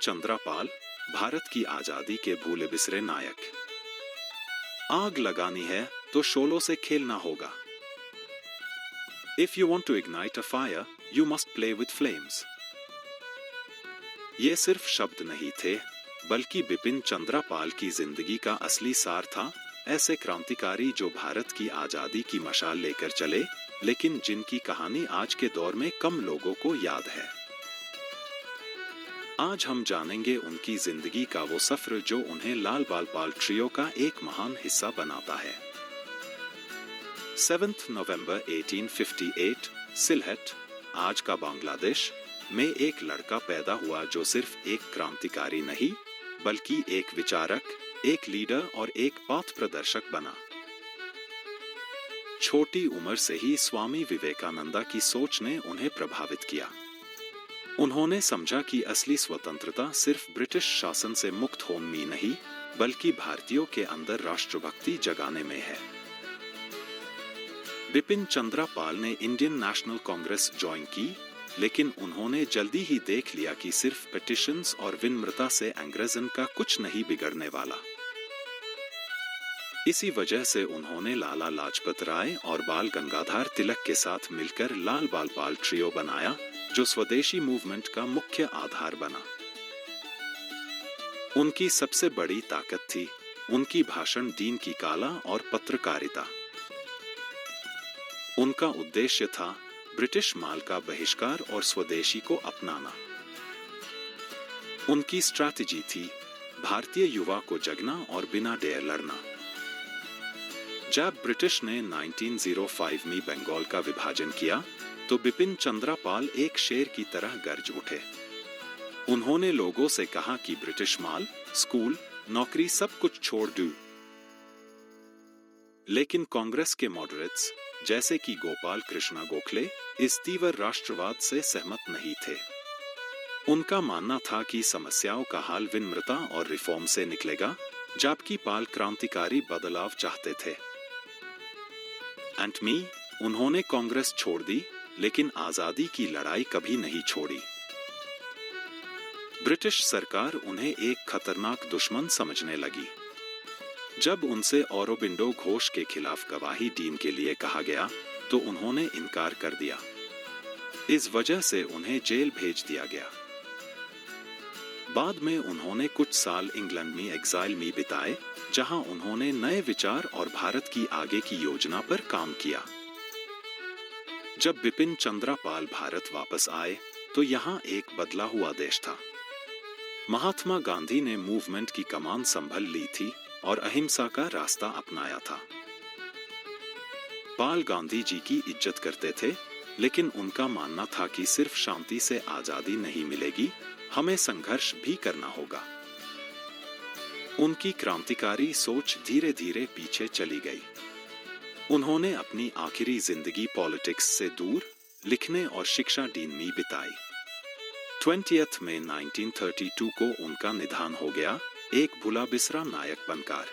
चंद्र पाल, भारत की आजादी के भूले बिसरे नायक। आग लगानी है तो शोलों से खेलना होगा। If you want to ignite a fire, you must play with flames. ये सिर्फ शब्द नहीं थे, बल्कि बिपिन चंद्र पाल की जिंदगी का असली सार था। ऐसे क्रांतिकारी जो भारत की आजादी की मशाल लेकर चले, लेकिन जिनकी कहानी आज के दौर में कम लोगों को याद है। आज हम जानेंगे उनकी जिंदगी का वो सफर जो उन्हें लाल बाल पाल ट्रियो का एक महान हिस्सा बनाता है। 7 नवंबर 1858 सिलहट, आज का बांग्लादेश में एक लड़का पैदा हुआ जो सिर्फ एक क्रांतिकारी नहीं, बल्कि एक विचारक, एक लीडर और एक पथ प्रदर्शक बना। छोटी उम्र से ही स्वामी विवेकानंद की सोच ने उन्हें प्रभावित किया। उन्होंने समझा कि असली स्वतंत्रता सिर्फ ब्रिटिश शासन से मुक्त होने में नहीं, बल्कि भारतीयों के अंदर राष्ट्रभक्ति जगाने में है। बिपिन चंद्र पाल ने इंडियन नेशनल कांग्रेस ज्वाइन की, लेकिन उन्होंने जल्दी ही देख लिया कि सिर्फ पिटिशंस और विनम्रता से अंग्रेजन का कुछ नहीं बिगड़ने वाला। इसी वजह से उन्होंने लाला लाजपत राय और बाल गंगाधर तिलक के साथ मिलकर लाल बाल पाल ट्रियो बनाया, जो स्वदेशी मूवमेंट का मुख्य आधार बना। उनकी सबसे बड़ी ताकत थी उनकी भाषण, दीन की काला और पत्रकारिता। उनका उद्देश्य था ब्रिटिश माल का बहिष्कार और स्वदेशी को अपनाना। उनकी स्ट्रैटेजी थी भारतीय युवा को जगना और बिना डर लड़ना। जब ब्रिटिश ने 1905 में बंगाल का विभाजन किया, तो बिपिन चंद्र पाल एक शेर की तरह गरज उठे। उन्होंने लोगों से कहा कि ब्रिटिश माल, स्कूल, नौकरी सब कुछ छोड़ दो। लेकिन कांग्रेस के मॉडरेट्स, जैसे कि गोपाल कृष्ण गोखले, इस तीव्र राष्ट्रवाद से सहमत नहीं थे। उनका मानना था कि समस्याओं का हल विनम्रता और रिफॉर्म से निकलेगा, जबकि पाल क्रांतिकारी बदलाव चाहते थे। उन्होंने कांग्रेस छोड़ दी, लेकिन आजादी की लड़ाई कभी नहीं छोड़ी। ब्रिटिश सरकार उन्हें एक खतरनाक दुश्मन समझने लगी। जब उनसे औरोबिंदो घोष के खिलाफ गवाही देने के लिए कहा गया, तो उन्होंने इनकार कर दिया। इस वजह से उन्हें जेल भेज दिया गया। बाद में उन्होंने कुछ साल इंग्लैंड में एग्जाइल में बिताए, जहां उन्होंने नए विचार और भारत की आगे की योजना पर काम किया। जब बिपिन चंद्र पाल भारत वापस आए, तो यहाँ एक बदला हुआ देश था। महात्मा गांधी ने मूवमेंट की कमान संभल ली थी और अहिंसा का रास्ता अपनाया था। पाल गांधी जी की इज्जत करते थे, लेकिन उनका मानना था कि सिर्फ शांति से आजादी नहीं मिलेगी, हमें संघर्ष भी करना होगा। उनकी क्रांतिकारी सोच धीरे धीरे पीछे चली गई। उन्होंने अपनी आखिरी जिंदगी पॉलिटिक्स से दूर लिखने और शिक्षा देने में बिताई। 20 मई 1932 को उनका निधन हो गया, एक भुला बिसरा नायक बनकर।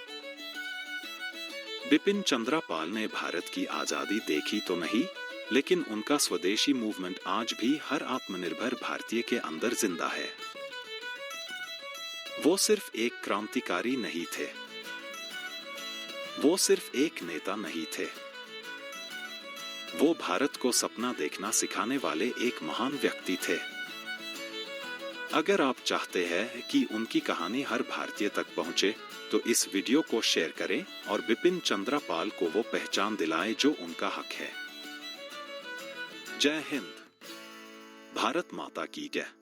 बिपिन चंद्र पाल ने भारत की आजादी देखी तो नहीं, लेकिन उनका स्वदेशी मूवमेंट आज भी हर आत्मनिर्भर भारतीय के अंदर जिंदा है। वो सिर्फ एक क्रांतिकारी नहीं थे, वो सिर्फ एक नेता नहीं थे, वो भारत को सपना देखना सिखाने वाले एक महान व्यक्ति थे। अगर आप चाहते हैं कि उनकी कहानी हर भारतीय तक पहुंचे, तो इस वीडियो को शेयर करें और बिपिन चंद्र पाल को वो पहचान दिलाएं जो उनका हक है। जय हिंद, भारत माता की जय।